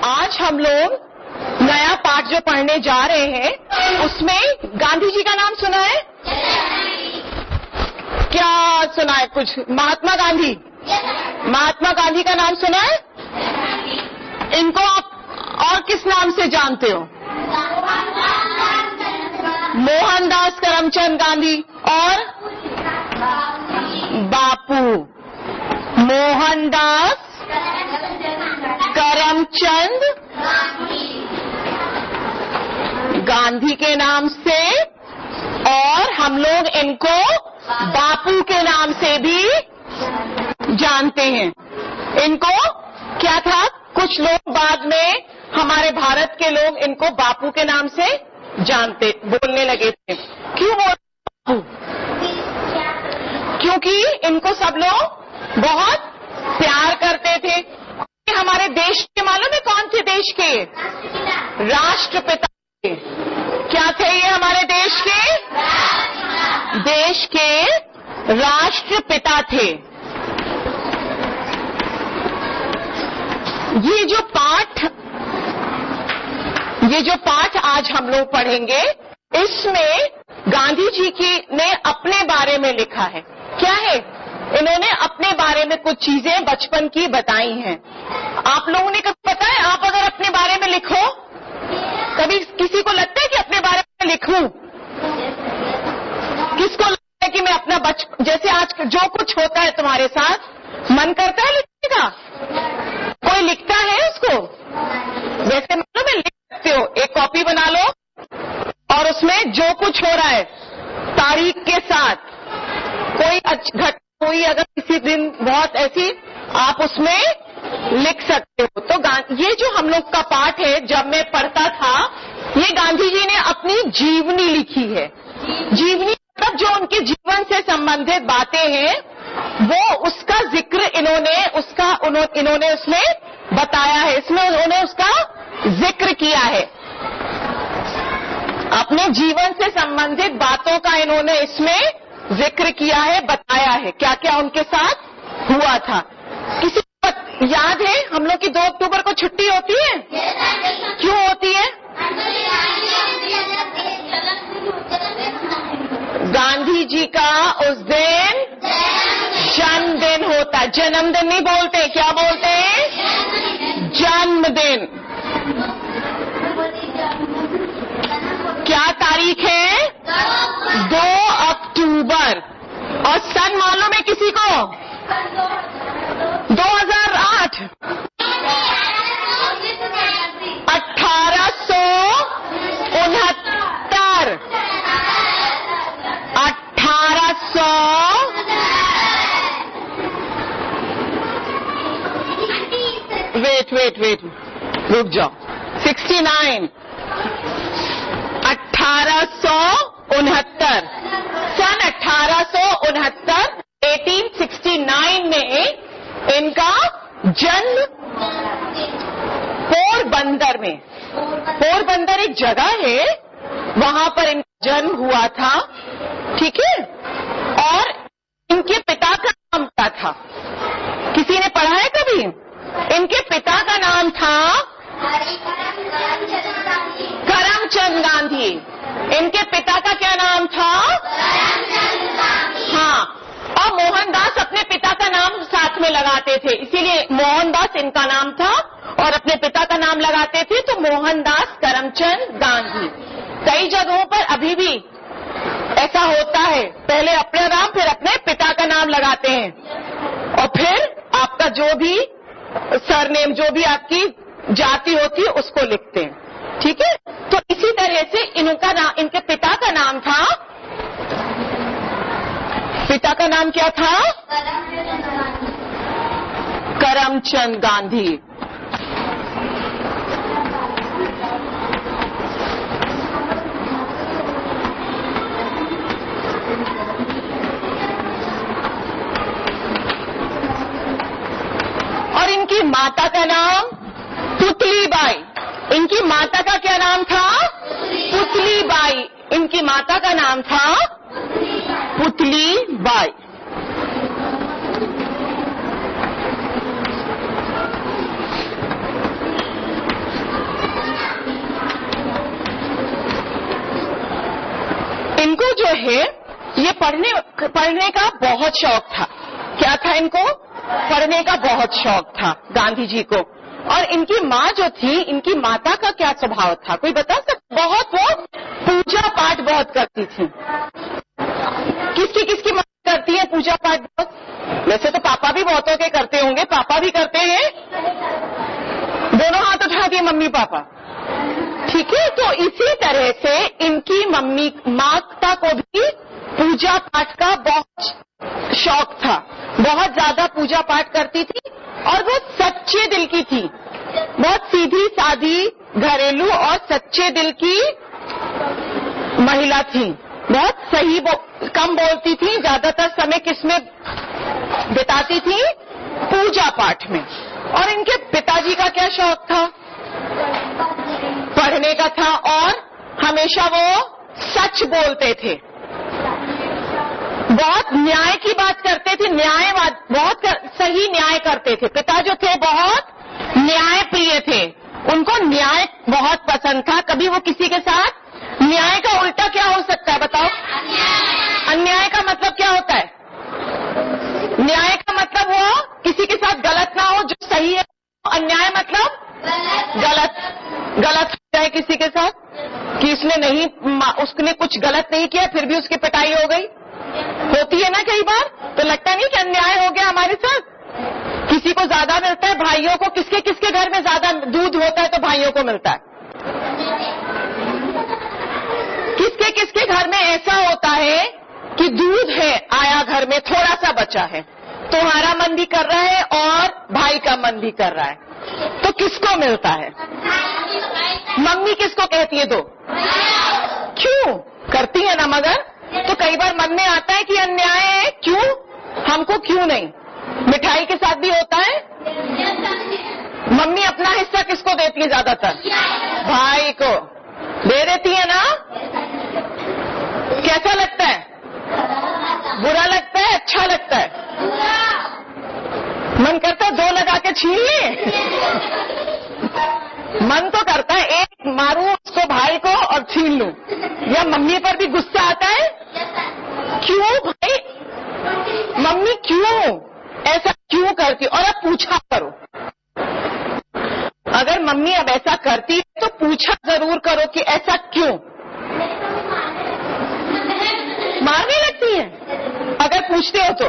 आज हम लोग नया पाठ जो पढ़ने जा रहे हैं उसमें गांधी जी का नाम सुना है? क्या सुना है? कुछ महात्मा गांधी, महात्मा गांधी का नाम सुना है? इनको आप और किस नाम से जानते हो? मोहनदास करमचंद गांधी और बापू मोहनदास करमचंद गांधी के नाम से, और हम लोग इनको बापू के नाम से भी जानते हैं। इनको क्या था, कुछ लोग बाद में हमारे भारत के लोग इनको बापू के नाम से बोलने लगे थे। क्यों बापू? क्योंकि इनको सब लोग बहुत प्यार करते थे। हमारे देश के मालूम है कौन थे? देश के राष्ट्रपिता थे। क्या थे ये हमारे देश के? देश के राष्ट्रपिता थे। ये जो पाठ आज हम लोग पढ़ेंगे, इसमें गांधी जी ने अपने बारे में लिखा है। क्या है? इन्होंने अपने बारे में कुछ चीजें बचपन की बताई हैं। आप लोगों ने कभी पता है, आप अगर अपने बारे में लिखो, कभी किसी को लगता है कि अपने बारे में लिखूं? किसको लगता है कि मैं अपना जैसे आज जो कुछ होता है तुम्हारे साथ, मन करता है लिखने का? कोई लिखता है उसको? वैसे मतलब मैं लिख सकते हो, एक कॉपी बना लो और उसमें जो कुछ हो रहा है तारीख के साथ, कोई अगर किसी दिन बहुत ऐसी, आप उसमें लिख सकते हो। तो ये जो हम लोग का पाठ है, जब मैं पढ़ता था, ये गांधी जी ने अपनी जीवनी लिखी है। जीवनी मतलब जो उनके जीवन से संबंधित बातें हैं, वो उसका जिक्र इन्होंने उसमें बताया है। इसमें उन्होंने उसका जिक्र किया है। अपने जीवन से संबंधित बातों का इन्होंने इसमें जिक्र किया है, बताया है, क्या क्या उनके साथ हुआ था। किसी को याद है हम लोग की 2 अक्टूबर को छुट्टी होती है? क्यों होती है? गांधी जी का उस दिन जन्मदिन होता है। जन्मदिन नहीं बोलते, क्या बोलते हैं? जन्मदिन। क्या तारीख है? 2 अक्टूबर। और सन मालूम है किसी को? 2008 वेट रुक जाओ। 69 1869 सन 1869 1869 में इनका जन्म पोरबंदर में, पोरबंदर एक जगह है, वहां पर इनका जन्म हुआ था। ठीक है? और इनके पिता का नाम क्या था? किसी ने पढ़ा है कभी? इनके पिता का नाम था करमचंद गांधी। इनके पिता का क्या नाम था? हाँ, और मोहनदास अपने पिता का नाम साथ में लगाते थे, इसीलिए मोहनदास इनका नाम था, और अपने पिता का नाम लगाते थे तो मोहनदास करमचंद गांधी। कई जगहों पर अभी भी ऐसा होता है, पहले अपना नाम फिर अपने पिता का नाम लगाते हैं, और फिर आपका जो भी सरनेम, जो भी आपकी जाति होती है, उसको लिखते हैं। ठीक है? तो इसी तरह से इनके पिता का नाम था, पिता का नाम क्या था? करमचंद गांधी। और इनकी माता का नाम पुतलीबाई। इनकी माता का क्या नाम था? पुतलीबाई। इनकी माता का नाम था पुतलीबाई। रहे, ये पढ़ने का बहुत शौक था। क्या था इनको? पढ़ने का बहुत शौक था गांधी जी को। और इनकी माँ जो थी, इनकी माता का क्या स्वभाव था, कोई बता सकता? बहुत वो पूजा पाठ बहुत करती थी। किसकी माँ करती है पूजा पाठ बहुत? वैसे तो पापा भी बहुतों के करते होंगे, पापा भी करते हैं। दोनों हाथ उठा दिए मम्मी पापा, ठीक है। तो इसी तरह से इनकी मम्मी माता को भी पूजा पाठ का बहुत शौक था, बहुत ज्यादा पूजा पाठ करती थी और वो सच्चे दिल की थी, बहुत सीधी सादी घरेलू और सच्चे दिल की महिला थी। बहुत सही कम बोलती थी, ज्यादातर समय किसमें बिताती थी? पूजा पाठ में। और इनके पिताजी का क्या शौक था? पढ़ने का था और हमेशा वो सच बोलते थे, बहुत न्याय की बात करते थे, बहुत सही न्याय करते थे। पिता जो थे बहुत न्याय प्रिय थे, उनको न्याय बहुत पसंद था। कभी वो किसी के साथ, न्याय का उल्टा क्या हो सकता है बताओ? अन्याय का मतलब क्या होता है? न्याय का मतलब वो किसी के साथ गलत ना हो, जो सही है। अन्याय मतलब गलत होता है किसी के साथ, कि उसने कुछ गलत नहीं किया फिर भी उसकी पिटाई हो गई, होती है ना कई बार। तो लगता नहीं कि अन्याय हो गया हमारे साथ? किसी को ज्यादा मिलता है, भाइयों को किसके घर में ज्यादा दूध होता है तो भाइयों को मिलता है। किसके घर में ऐसा होता है कि दूध है आया घर में, थोड़ा सा बचा है, तुम्हारा मन भी कर रहा है और भाई का मन भी कर रहा है, तो किसको मिलता है? मम्मी किसको कहती है? दो क्यों करती है ना, मगर तो कई बार मन में आता है कि अन्याय है, क्यों हमको, क्यों नहीं? मिठाई के साथ भी होता है। मम्मी अपना हिस्सा किसको देती है ज्यादातर? भाई को दे देती है ना। कैसा लगता है? बुरा लगता है, अच्छा लगता है? मन करता है दो लगा के छीन ले। मन तो करता है एक मारूं उसको, भाई को, और छीन लूं। या मम्मी पर भी गुस्सा आता है, क्यों भाई, मम्मी क्यों ऐसा क्यों करती? और अब पूछा करो, अगर मम्मी अब ऐसा करती है तो पूछा जरूर करो कि ऐसा क्यों। मारने लगती है अगर पूछते हो तो?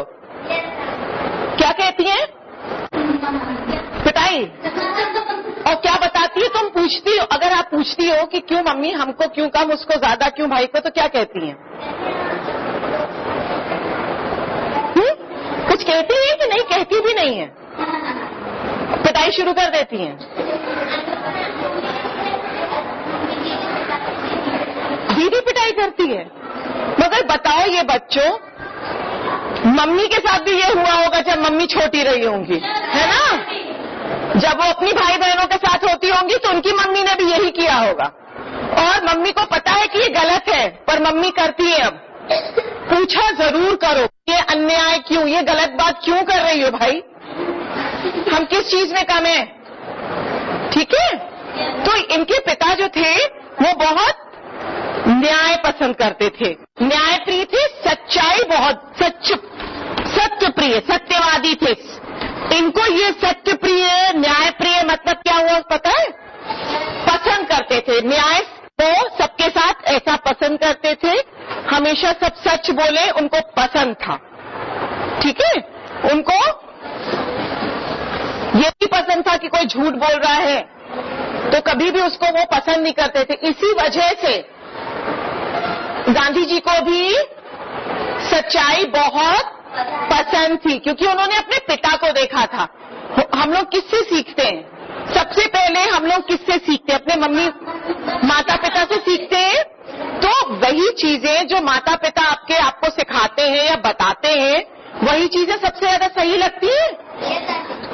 क्या कहती हैं? पिटाई। और क्या बताती है? तुम पूछती हो, अगर आप पूछती हो कि क्यों मम्मी हमको क्यों कम, उसको ज्यादा क्यों, भाई को, तो क्या कहती हैं? कुछ कहती है कि नहीं? कहती भी नहीं है, पिटाई शुरू कर देती हैं। दीदी पिटाई करती है। मगर बताओ ये बच्चों, मम्मी के साथ भी ये हुआ होगा जब मम्मी छोटी रही होंगी, है ना? जब वो अपनी भाई बहनों के साथ होती होंगी तो उनकी मम्मी ने भी यही किया होगा, और मम्मी को पता है कि ये गलत है पर मम्मी करती है। अब पूछा जरूर करो, ये अन्याय क्यों, ये गलत बात क्यों कर रही हो भाई, हम किस चीज में कम है? ठीक है। तो इनके पिता जो थे वो बहुत न्याय पसंद करते थे, न्याय प्रिय थे, सच्चाई बहुत, सत्य प्रिय, सत्यवादी थे। इनको ये सत्य प्रिय, न्याय प्रिय मतलब क्या हुआ पता है? पसंद करते थे न्याय को, सबके साथ ऐसा पसंद करते थे, हमेशा सब सच बोले, उनको पसंद था। ठीक है। उनको ये भी पसंद था कि कोई झूठ बोल रहा है तो कभी भी उसको वो पसंद नहीं करते थे। इसी वजह से गांधी जी को भी सच्चाई बहुत पसंद थी, क्योंकि उन्होंने अपने पिता को देखा था। हम लोग किससे सीखते हैं? सबसे पहले हम लोग किससे सीखते हैं? अपने मम्मी माता पिता से सीखते हैं। तो वही चीजें जो माता पिता आपको सिखाते हैं या बताते हैं, वही चीजें सबसे ज्यादा सही लगती है।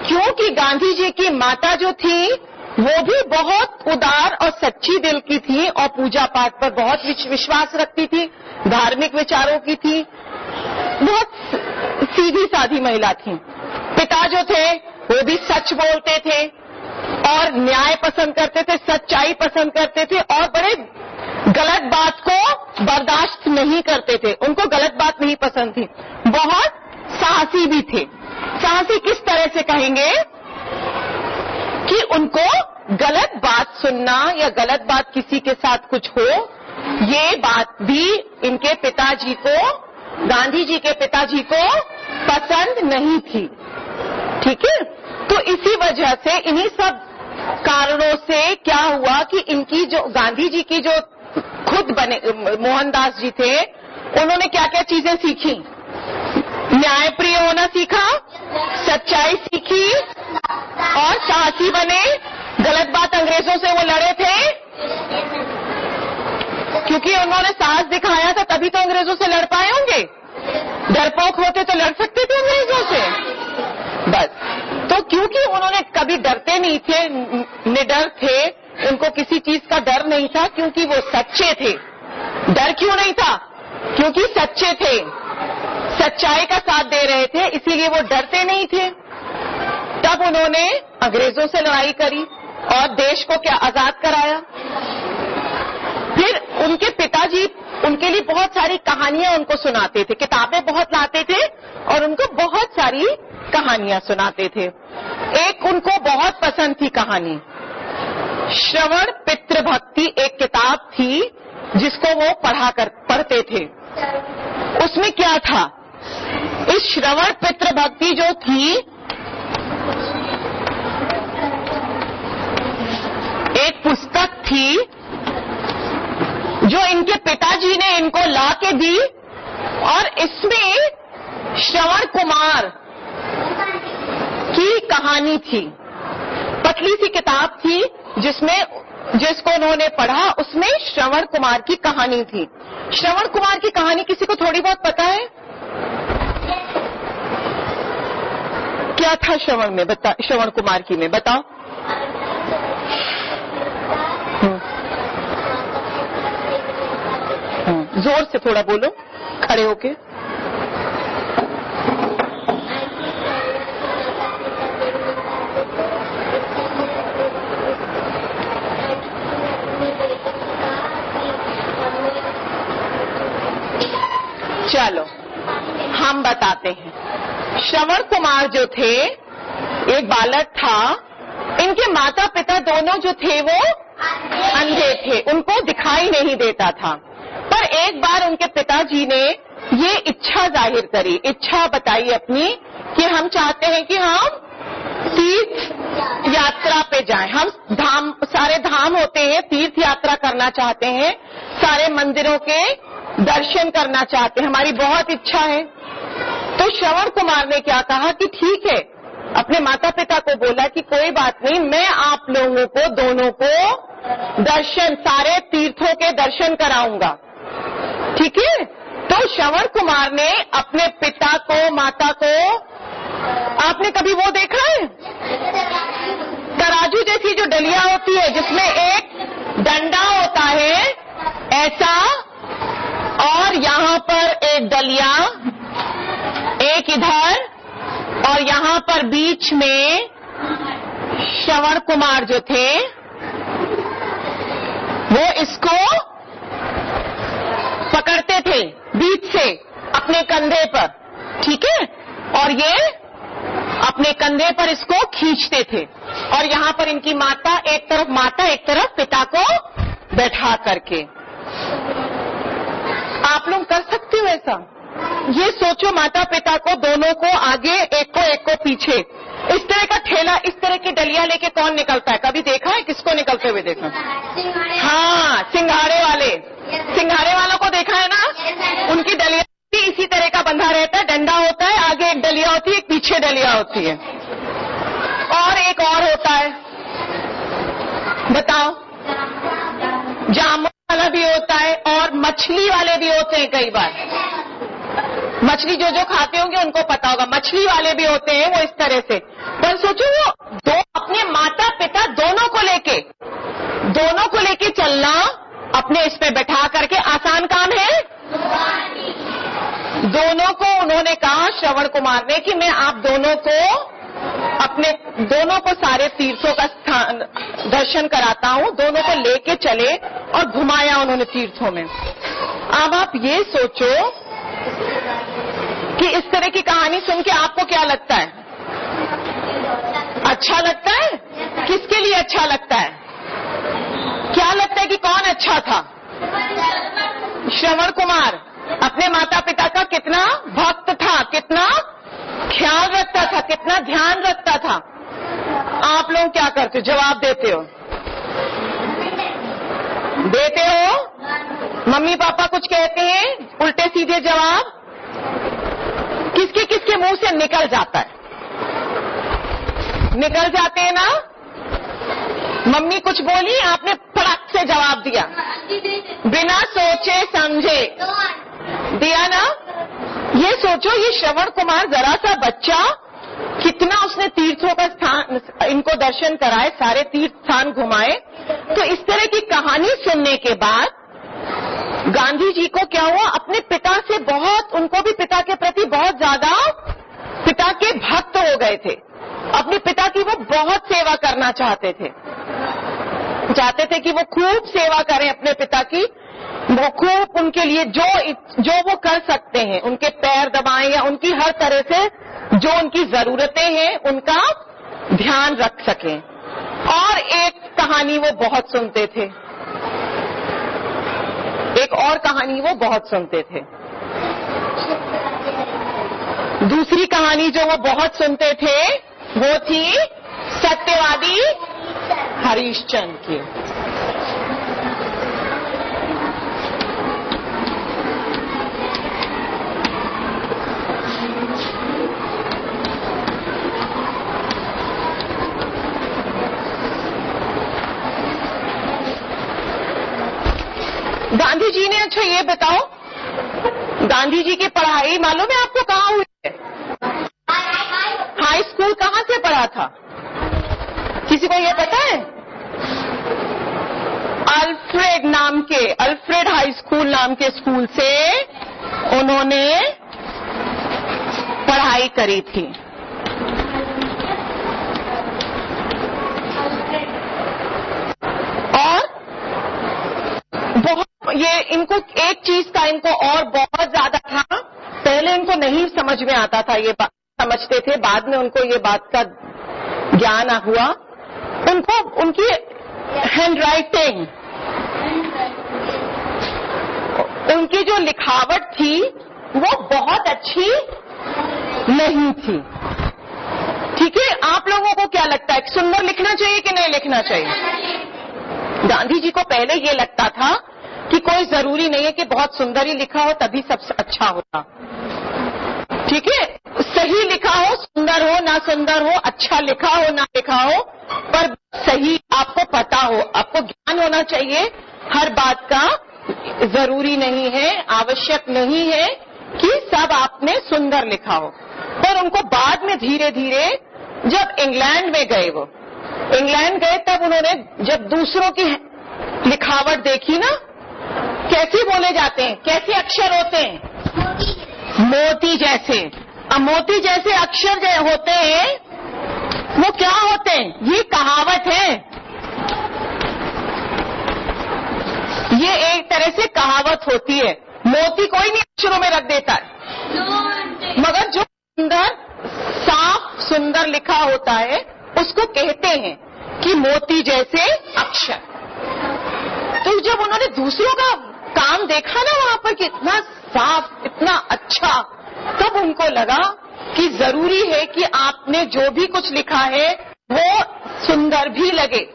क्योंकि गांधी जी की माता जो थी वो भी बहुत उदार और सच्ची दिल की थी और पूजा पाठ पर बहुत विश्वास रखती थी, धार्मिक विचारों की थी, बहुत सीधी साधी महिला थी। पिता जो थे वो भी सच बोलते थे और न्याय पसंद करते थे, सच्चाई पसंद करते थे और बड़े गलत बात को बर्दाश्त नहीं नहीं करते थे, उनको गलत बात नहीं पसंद थी। बहुत साहसी भी थे। साहसी किस तरह से कहेंगे कि उनको गलत बात सुनना या गलत बात किसी के साथ कुछ हो, ये बात भी इनके पिताजी को, गांधी जी के पिताजी को पसंद नहीं थी। ठीक है, तो इसी वजह से, इन्हीं सब कारणों से क्या हुआ कि इनकी जो गांधी जी की जो खुद बने मोहनदास जी थे, उन्होंने क्या क्या चीजें सीखी? न्यायप्रिय होना सीखा, सच्चाई सीखी और साहसी बने। गलत बात अंग्रेजों से वो लड़े थे क्योंकि उन्होंने साहस दिखाया था, तभी तो अंग्रेजों से लड़ पाए होंगे। डरपोक होते तो लड़ सकते थे अंग्रेजों से, बस। तो क्योंकि उन्होंने कभी डरते नहीं थे, निडर थे, उनको किसी चीज का डर नहीं था, क्योंकि वो सच्चे थे। डर क्यों नहीं था? क्योंकि सच्चे थे, सच्चाई का साथ दे रहे थे, इसीलिए वो डरते नहीं थे। तब उन्होंने अंग्रेजों से लड़ाई करी और देश को क्या आजाद कराया। फिर उनके पिताजी उनके लिए बहुत सारी कहानियां उनको सुनाते थे, किताबें बहुत लाते थे और उनको बहुत सारी कहानियां सुनाते थे। एक उनको बहुत पसंद थी कहानी, श्रवण पितृभक्ति एक किताब थी जिसको वो पढ़ते थे। उसमें क्या था? इस श्रवण पितृभक्ति जो थी, एक पुस्तक थी जो इनके पिताजी ने इनको ला के दी और इसमें श्रवण कुमार की कहानी थी। पतली सी किताब थी जिसको उन्होंने पढ़ा, उसमें श्रवण कुमार की कहानी थी। श्रवण कुमार की कहानी किसी को थोड़ी बहुत पता है? क्या था श्रवण में? श्रवण कुमार की में बताओ। जोर से थोड़ा बोलो, खड़े होके। चलो हम बताते हैं। श्रवण कुमार जो थे, एक बालक था, इनके माता पिता दोनों जो थे वो अंधे थे, उनको दिखाई नहीं देता था। पर एक बार उनके पिताजी ने ये इच्छा जाहिर करी, इच्छा बताई अपनी कि हम चाहते हैं कि हम तीर्थ यात्रा पे जाएं। हम सारे धाम होते हैं, तीर्थ यात्रा करना चाहते हैं, सारे मंदिरों के दर्शन करना चाहते हैं, हमारी बहुत इच्छा है। तो श्रवण कुमार ने क्या कहा कि ठीक है, अपने माता पिता को बोला कि कोई बात नहीं, मैं आप लोगों को दोनों को दर्शन, सारे तीर्थों के दर्शन कराऊंगा। ठीक है। तो श्रवण कुमार ने अपने पिता को, माता को, आपने कभी वो देखा है तराजू जैसी जो डलिया होती है जिसमें एक डंडा होता है ऐसा, और यहाँ पर एक डलिया, एक इधर, और यहाँ पर बीच में श्रवण कुमार जो थे वो इसको पकड़ते थे बीच से अपने कंधे पर। ठीक है, और ये अपने कंधे पर इसको खींचते थे और यहाँ पर इनकी माता एक तरफ पिता को बैठा करके। आप लोग कर सकते हो ऐसा? ये सोचो, माता पिता को दोनों को आगे, एक को पीछे, इस तरह का ठेला, इस तरह की डलिया लेके कौन निकलता है? कभी देखा है? किसको निकलते हुए देखा? हाँ, सिंघाड़े वालों को देखा है ना? उनकी डलिया इसी तरह का बंधा रहता है, डंडा होता है, आगे एक डलिया होती है, एक पीछे डलिया होती है, और एक और होता है, बताओ, जामुन वाला भी होता है और मछली वाले भी होते हैं। कई बार मछली जो खाते होंगे उनको पता होगा, मछली वाले भी होते हैं वो इस तरह से। पर सोचो, वो दो अपने माता पिता दोनों को लेके चलना, अपने इस पे बैठा करके आसान काम है? दोनों को उन्होंने कहा, श्रवण कुमार ने, कि मैं आप दोनों को सारे तीर्थों का दर्शन कराता हूँ। दोनों को लेके चले और घुमाया उन्होंने तीर्थों में। अब आप ये सोचो कि इस तरह की कहानी सुन के आपको क्या लगता है? अच्छा लगता है? किसके लिए अच्छा लगता है? क्या लगता है कि कौन अच्छा था? श्रवण कुमार अपने माता पिता का कितना भक्त था, कितना ख्याल रखता था, कितना ध्यान रखता था। आप लोग क्या करते हो? जवाब देते हो? देते हो? मम्मी पापा कुछ कहते हैं, उल्टे सीधे जवाब किसके किसके मुंह से निकल जाता है? निकल जाते हैं ना? मम्मी कुछ बोली, आपने फटाक से जवाब दिया, बिना सोचे समझे दिया ना? ये सोचो, ये श्रवण कुमार जरा सा बच्चा, कितना उसने तीर्थों का स्थान, इनको दर्शन कराए, सारे तीर्थ स्थान घुमाए। तो इस तरह की कहानी सुनने के बाद गांधी जी को क्या हुआ? अपने पिता से बहुत, उनको भी पिता के प्रति बहुत ज्यादा पिता के भक्त हो गए थे। अपने पिता की वो बहुत सेवा करना चाहते थे कि वो खूब सेवा करें अपने पिता की, वो खूब उनके लिए जो वो कर सकते हैं, उनके पैर दबाएं या उनकी हर तरह से जो उनकी जरूरतें हैं उनका ध्यान रख सकें। और एक कहानी वो बहुत सुनते थे, एक और कहानी वो बहुत सुनते थे। दूसरी कहानी जो वो बहुत सुनते थे वो थी सत्यवादी हरिश्चंद्र की। गांधी जी ने, अच्छा ये बताओ, गांधी जी की पढ़ाई मालूम है आपको कहाँ हुई है? हाई स्कूल कहाँ से पढ़ा था? किसी को ये पता है? अल्फ्रेड हाई स्कूल नाम के स्कूल से उन्होंने पढ़ाई करी थी। और बहुत ये इनको एक चीज का इनको और बहुत ज्यादा था, पहले इनको नहीं समझ में आता था, ये समझते थे, बाद में उनको ये बात का ज्ञान हुआ। उनको उनकी हैंडराइटिंग, उनकी जो लिखावट थी वो बहुत अच्छी नहीं थी। ठीक है, आप लोगों को क्या लगता है, सुंदर लिखना चाहिए कि नहीं लिखना चाहिए? गांधी जी को पहले ये लगता था कि कोई जरूरी नहीं है कि बहुत सुंदर ही लिखा हो तभी सबसे अच्छा होता। ठीक है, सही लिखा हो, सुंदर हो ना सुंदर हो, अच्छा लिखा हो ना लिखा हो, पर सही आपको पता हो, आपको ज्ञान होना चाहिए हर बात का। जरूरी नहीं है, आवश्यक नहीं है कि सब आपने सुंदर लिखा हो। पर उनको बाद में धीरे धीरे जब इंग्लैंड में गए, वो इंग्लैंड गए, तब उन्होंने जब दूसरों की लिखावट देखी ना, कैसे बोले जाते हैं, कैसे अक्षर होते हैं, मोती जैसे। अब मोती जैसे अक्षर जो होते हैं वो क्या होते हैं? ये कहावत है, ये एक तरह से कहावत होती है। मोती कोई नहीं अक्षरों में रख देता है, मगर जो सुंदर, साफ सुंदर लिखा होता है उसको कहते हैं कि मोती जैसे अक्षर। तो जब उन्होंने दूसरों का काम देखा ना वहां पर, कितना साफ, इतना अच्छा, तब उनको लगा कि जरूरी है कि आपने जो भी कुछ लिखा है वो सुंदर भी लगे।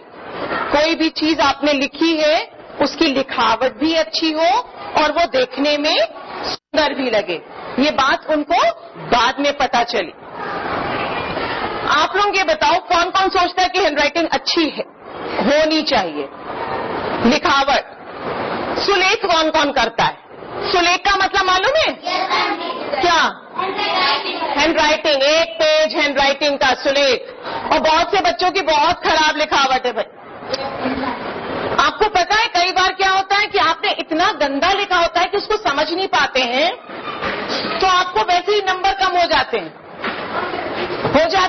कोई भी चीज आपने लिखी है उसकी लिखावट भी अच्छी हो और वो देखने में सुंदर भी लगे। ये बात उनको बाद में पता चली। आप लोग ये बताओ, कौन कौन सोचता है कि हैंडराइटिंग अच्छी है, होनी चाहिए, लिखावट? सुलेख कौन कौन करता है? सुलेख का मतलब मालूम है क्या? हैंडराइटिंग, एक पेज हैंडराइटिंग का सुलेख। और बहुत से बच्चों की बहुत खराब लिखावट है भाई। आपको पता है कई बार क्या होता है कि आपने इतना गंदा लिखा होता है कि उसको समझ नहीं पाते हैं, तो आपको वैसे ही नंबर कम हो जाते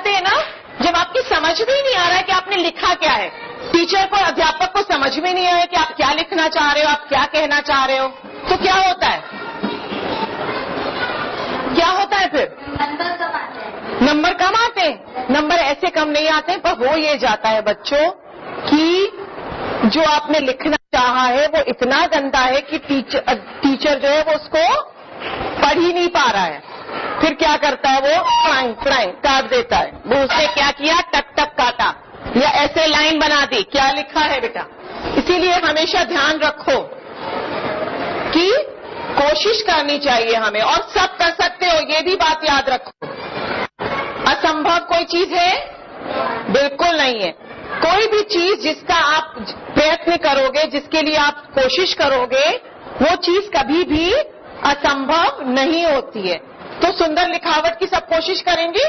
हैं ना, जब आपकी समझ में ही नहीं आ रहा है कि आपने लिखा क्या है। टीचर को, अध्यापक को समझ में नहीं आया कि आप क्या लिखना चाह रहे हो, आप क्या कहना चाह रहे हो, तो क्या होता है, क्या होता है फिर? नंबर कम आते हैं। नंबर ऐसे कम नहीं आते, पर हो ये जाता है बच्चों कि जो आपने लिखना चाहा है वो इतना गंदा है कि टीचर जो है वो उसको पढ़ ही नहीं पा रहा है। फिर क्या करता है वो, क्राइंग क्राइंग काट देता है। वो उसने क्या किया, टक टक काटा या ऐसे लाइन बना दी, क्या लिखा है बेटा। इसीलिए हमेशा ध्यान रखो कि कोशिश करनी चाहिए हमें, और सब कर सकते हो, ये भी बात याद रखो। असंभव कोई चीज है? बिल्कुल नहीं है। कोई भी चीज जिसका आप प्रयत्न करोगे, जिसके लिए आप कोशिश करोगे, वो चीज कभी भी असंभव नहीं होती है। तो सुंदर लिखावट की सब कोशिश करेंगे,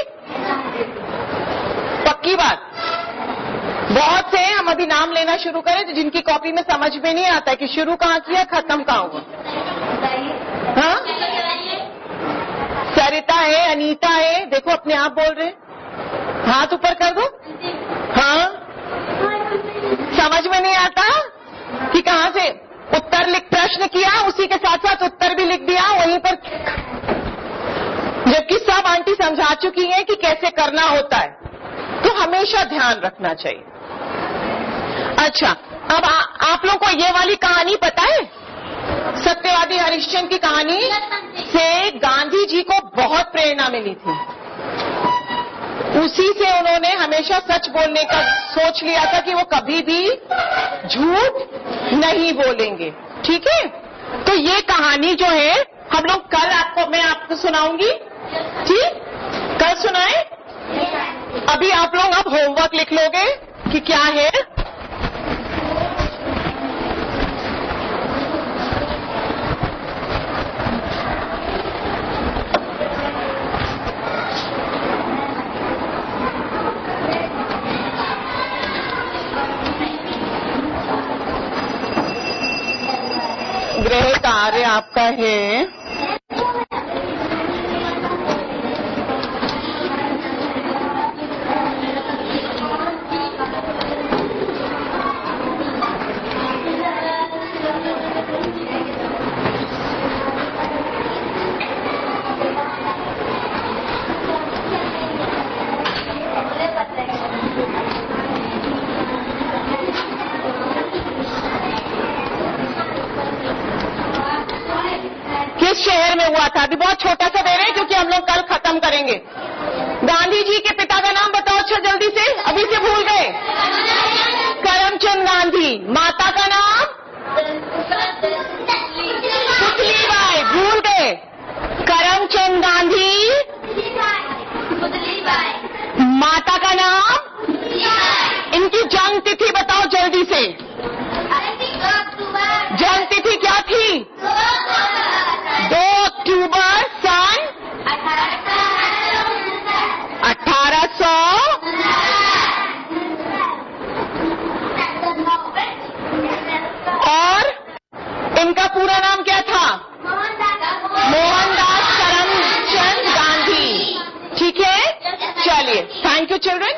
पक्की बात। बहुत से हम अभी नाम लेना शुरू करें तो जिनकी कॉपी में समझ में नहीं आता कि शुरू कहाँ किया, खत्म कहाँ हुआ। हाँ, सरिता है, अनीता है, देखो अपने आप बोल रहे, हाथ ऊपर कर दो। हाँ, समझ में नहीं आता कि कहाँ से उत्तर लिख, प्रश्न किया उसी के साथ साथ उत्तर भी लिख दिया वहीं पर, जबकि सब आंटी समझा चुकी हैं कि कैसे करना होता है। तो हमेशा ध्यान रखना चाहिए। अच्छा, अब आप लोगों को ये वाली कहानी पता है, सत्यवादी हरिश्चंद्र की कहानी से गांधी जी को बहुत प्रेरणा मिली थी। उसी से उन्होंने हमेशा सच बोलने का सोच लिया था कि वो कभी भी झूठ नहीं बोलेंगे। ठीक है, तो ये कहानी जो है हम लोग कल मैं आपको सुनाऊंगी। ठीक, कल सुनाए। अभी आप लोग अब होमवर्क लिख लोगे कि क्या है। गृह कार्य आपका है शहर में हुआ था। अभी बहुत छोटा सा दे रहे हैं क्योंकि हम लोग कल खत्म करेंगे। गांधी जी के पिता का नाम बताओ अच्छा जल्दी से, अभी से भूल गए। करमचंद गांधी। माता का नाम पुतलीबाई, भूल गए। करमचंद गांधी, माता का नाम, इनकी जन्म तिथि बताओ जल्दी से। जन्म तिथि क्या थी? 2 अक्टूबर सन 1800। और इनका पूरा नाम क्या था? मोहनदास करमचंद गांधी। ठीक है, चलिए, थैंक यू चिल्ड्रन।